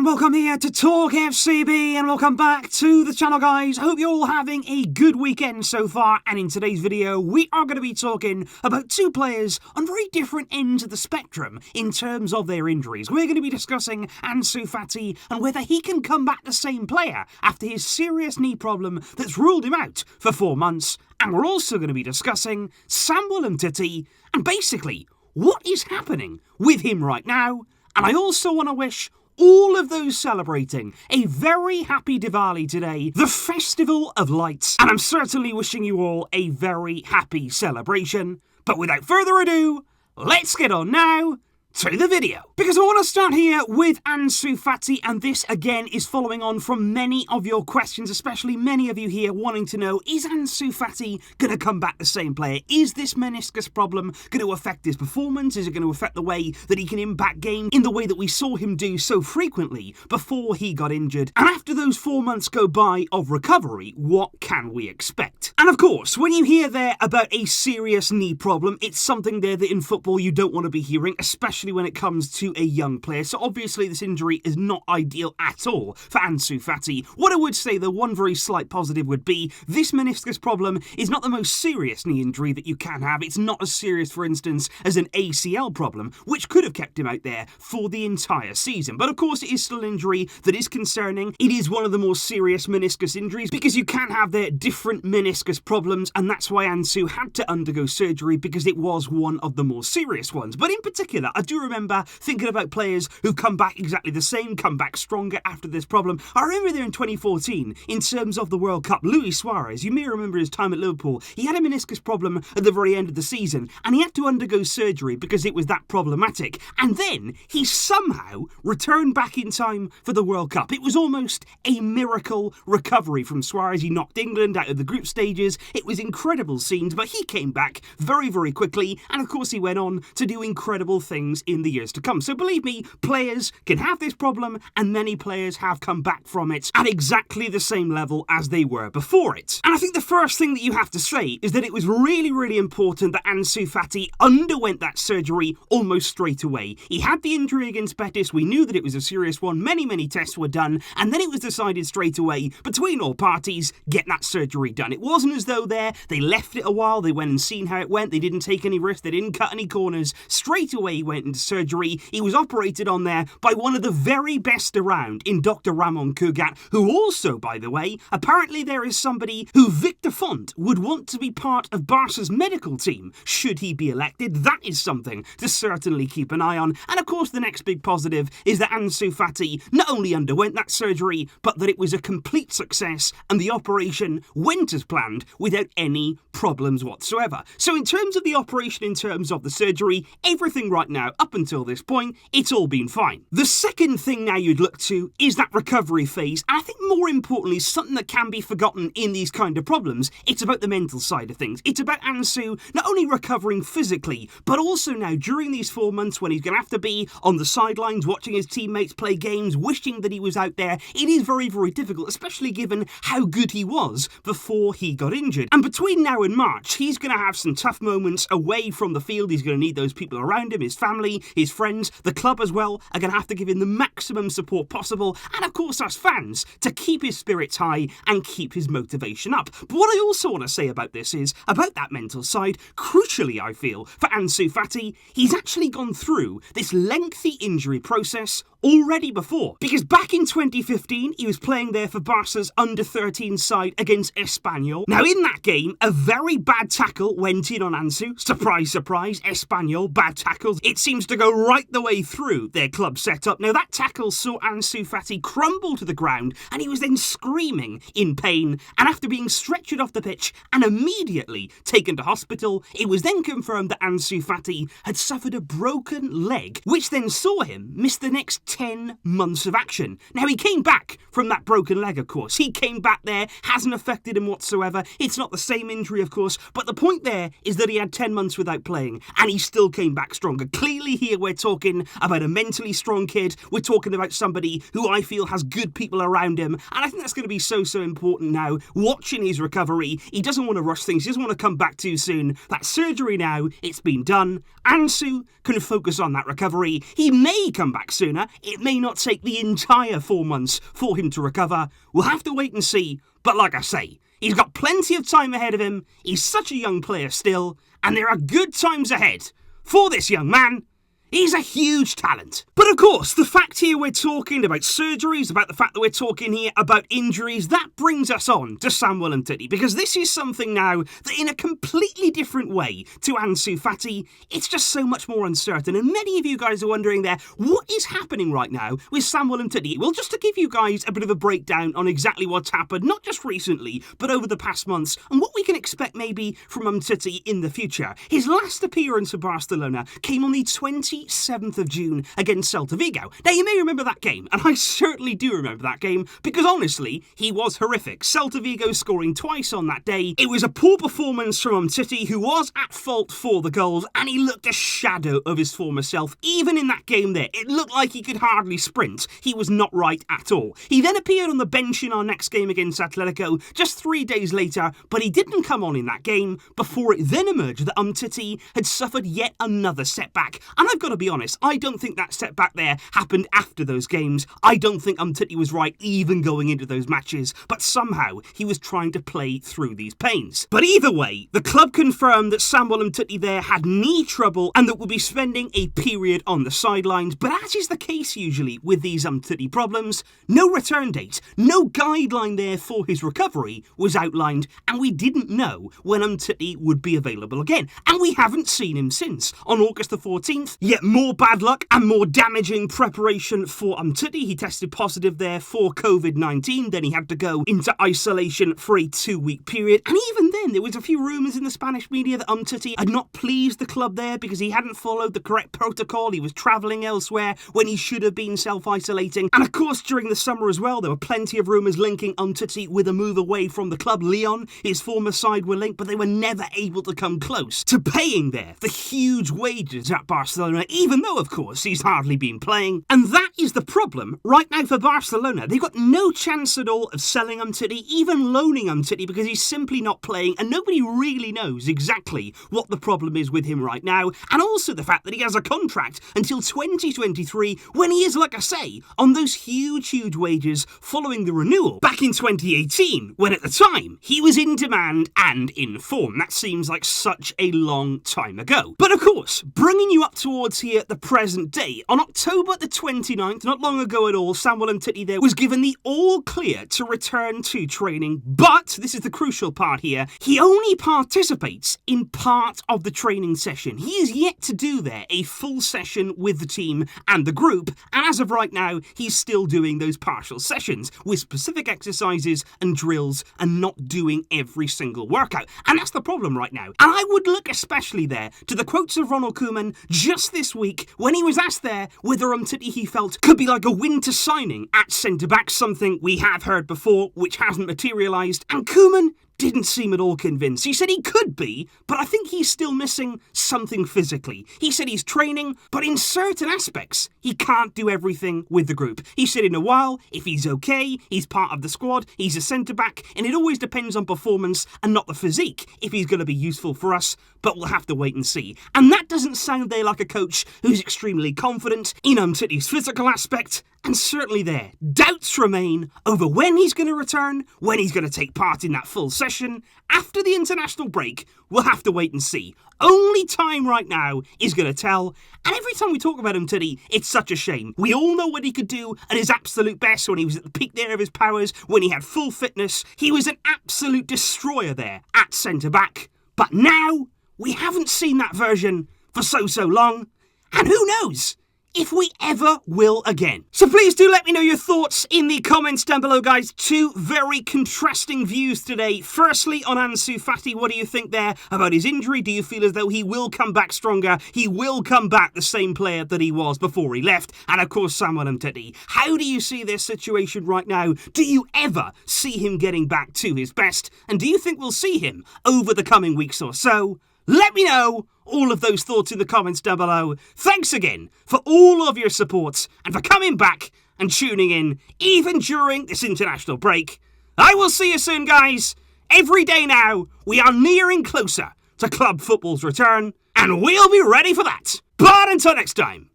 welcome here to Talk FCB and welcome back to the channel, guys. I hope you're all having a good weekend so far, and in today's video we are going to be talking about two players on very different ends of the spectrum in terms of their injuries. We're going to be discussing Ansu Fati and whether he can come back the same player after his serious knee problem that's ruled him out for 4 months, and we're also going to be discussing Samuel Umtiti and basically what is happening with him right now. And I also want to wish all of those celebrating a very happy Diwali today, the Festival of Lights, and I'm certainly wishing you all a very happy celebration. But without further ado, let's get on now to the video. Because I want to start here with Ansu Fati, and this again is following on from many of your questions, especially many of you here wanting to know, is Ansu Fati going to come back the same player? Is this meniscus problem going to affect his performance? Is it going to affect the way that he can impact games in the way that we saw him do so frequently before he got injured? And after those 4 months go by of recovery, what can we expect? And of course, when you hear there about a serious knee problem, it's something there that in football you don't want to be hearing, especially when it comes to a young player. So obviously this injury is not ideal at all for Ansu Fati. What I would say, though, one very slight positive would be this meniscus problem is not the most serious knee injury that you can have. It's not as serious, for instance, as an ACL problem, which could have kept him out there for the entire season. But of course it is still an injury that is concerning. It is one of the more serious meniscus injuries because you can have their different meniscus problems, and that's why Ansu had to undergo surgery, because it was one of the more serious ones. But in particular, I do remember thinking about players who come back exactly the same, come back stronger after this problem. I remember there in 2014, in terms of the World Cup, Luis Suarez, you may remember his time at Liverpool, he had a meniscus problem at the very end of the season, and he had to undergo surgery because it was that problematic. And then he somehow returned back in time for the World Cup. It was almost a miracle recovery from Suarez. He knocked England out of the group stages. It was incredible scenes, but he came back very, very quickly, and of course he went on to do incredible things in the years to come. So believe me, players can have this problem, and many players have come back from it at exactly the same level as they were before it. And I think the first thing that you have to say is that it was really, really important that Ansu Fati underwent that surgery almost straight away. He had the injury against Betis. We knew that it was a serious one. Many tests were done, and then it was decided straight away between all parties, get that surgery done. It wasn't as though they left it a while, they went and seen how it went, they didn't take any risks, they didn't cut any corners. Straight away he went into surgery. He was operated on there by one of the very best around in Dr. Ramon Cugat, who also, by the way, apparently there is somebody who Victor Font would want to be part of Barca's medical team should he be elected. That is something to certainly keep an eye on. And of course the next big positive is that Ansu Fati not only underwent that surgery, but that it was a complete success and the operation went as planned without any problems whatsoever. So in terms of the operation, in terms of the surgery, everything right now up until this point, it's all been fine. The second thing now you'd look to is that recovery phase, and I think more importantly, something that can be forgotten in these kind of problems, it's about the mental side of things. It's about Ansu not only recovering physically, but also now during these 4 months when he's going to have to be on the sidelines watching his teammates play games, wishing that he was out there. It is very, very difficult, especially given how good he was before he got injured. And between now and March, he's going to have some tough moments away from the field. He's going to need those people around him, his family, his friends, the club as well are going to have to give him the maximum support possible, and of course us fans, to keep his spirits high and keep his motivation up. But what I also want to say about this is, about that mental side, crucially I feel, for Ansu Fati, he's actually gone through this lengthy injury process already before. Because back in 2015, he was playing there for Barca's under-13 side against Espanyol. Now in that game, a very bad tackle went in on Ansu. Surprise, surprise, Espanyol, bad tackles. It seems to go right the way through their club setup. Now that tackle saw Ansu Fati crumble to the ground, and he was then screaming in pain, and after being stretchered off the pitch and immediately taken to hospital, it was then confirmed that Ansu Fati had suffered a broken leg, which then saw him miss the next 10 months of action. Now he came back from that broken leg, of course. He came back there, hasn't affected him whatsoever. It's not the same injury, of course, but the point there is that he had 10 months without playing, and he still came back stronger. Clearly here we're talking about a mentally strong kid. We're talking about somebody who I feel has good people around him, and I think that's going to be so important now, watching his recovery. He doesn't want to rush things, he doesn't want to come back too soon. That surgery now, it's been done. Ansu can focus on that recovery. He may come back sooner. it may not take the entire 4 months for him to recover. We'll have to wait and see, but like I say, he's got plenty of time ahead of him, he's such a young player still, and there are good times ahead for this young man. He's a huge talent. But of course, the fact here we're talking about surgeries, about the fact that we're talking here about injuries, that brings us on to Samuel Umtiti, because this is something now that in a completely different way to Ansu Fati, it's just so much more uncertain. And many of you guys are wondering there, what is happening right now with Samuel Umtiti? Well, just to give you guys a bit of a breakdown on exactly what's happened, not just recently, but over the past months, and what we can expect maybe from Umtiti in the future. His last appearance for Barcelona came on the 27th of June against Celta Vigo. Now, you may remember that game, and I certainly do remember that game, because honestly, he was horrific. Celta Vigo scoring twice on that day. It was a poor performance from Umtiti, who was at fault for the goals, and he looked a shadow of his former self. Even in that game there, it looked like he could hardly sprint. He was not right at all. He then appeared on the bench in our next game against Atletico just 3 days later, but he didn't come on in that game before it then emerged that Umtiti had suffered yet another setback. And I've got to be honest, I don't think that setback there happened after those games. I don't think Umtiti was right even going into those matches, but somehow he was trying to play through these pains. But either way, the club confirmed that Samuel Umtiti there had knee trouble and that we'll be spending a period on the sidelines. But as is the case usually with these Umtiti problems, no return date, no guideline there for his recovery was outlined, and we didn't know when Umtiti would be available again. And we haven't seen him since. On August the 14th, yet more bad luck and more damaging preparation for Umtiti. He tested positive there for COVID-19, then he had to go into isolation for a 2-week period. And even then, there was a few rumours in the Spanish media that Umtiti had not pleased the club there because he hadn't followed the correct protocol. He was travelling elsewhere when he should have been self-isolating. And of course, during the summer as well, there were plenty of rumours linking Umtiti with a move away from the club. Lyon, his former side, were linked, but they were never able to come close to paying there the huge wages at Barcelona, even though, of course, he's hardly been playing. And that is the problem right now for Barcelona. They've got no chance at all of selling Umtiti, even loaning Umtiti, because he's simply not playing, and nobody really knows exactly what the problem is with him right now. And also the fact that he has a contract until 2023, when he is, like I say, on those huge wages following the renewal back in 2018, when at the time he was in demand and in form. That seems like such a long time ago. But of course, bringing you up towards here the present day, on October the 29th, not long ago at all, Samuel Umtiti there was given the all clear to return to training, but this is the crucial part here, he only participates in part of the training session. He is yet to do there a full session with the team and the group, and as of right now, he's still doing those partial sessions with specific exercises and drills and not doing every single workout. And that's the problem right now. And I would look especially there to the quotes of Ronald Koeman just this week when he was asked there whether Umtiti he felt could be like a winter signing at centre-back, something we have heard before which hasn't materialised. And Koeman didn't seem at all convinced. He said he could be, but I think he's still missing something physically. He said he's training, but in certain aspects, he can't do everything with the group. He said in a while, if he's okay, he's part of the squad, he's a centre-back, and it always depends on performance and not the physique if he's going to be useful for us, but we'll have to wait and see. And that doesn't sound there like a coach who's extremely confident in Umtiti's physical aspect. And certainly there, doubts remain over when he's going to return, when he's going to take part in that full session. After the international break, we'll have to wait and see. Only time right now is going to tell. And every time we talk about Umtiti, it's such a shame. We all know what he could do at his absolute best when he was at the peak there of his powers, when he had full fitness. He was an absolute destroyer there at centre-back. But now, we haven't seen that version for so long. And who knows if we ever will again. So please do let me know your thoughts in the comments down below, guys. Two very contrasting views today. Firstly, on Ansu Fati, what do you think there about his injury? Do you feel as though he will come back stronger? He will come back the same player that he was before he left? And of course, Samuel Umtiti. How do you see this situation right now? Do you ever see him getting back to his best? And do you think we'll see him over the coming weeks or so? Let me know all of those thoughts in the comments down below. Thanks again for all of your support and for coming back and tuning in, even during this international break. I will see you soon, guys. Every day now, we are nearing closer to club football's return, and we'll be ready for that. But until next time,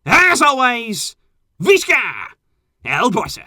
as always, Visca! El Barça!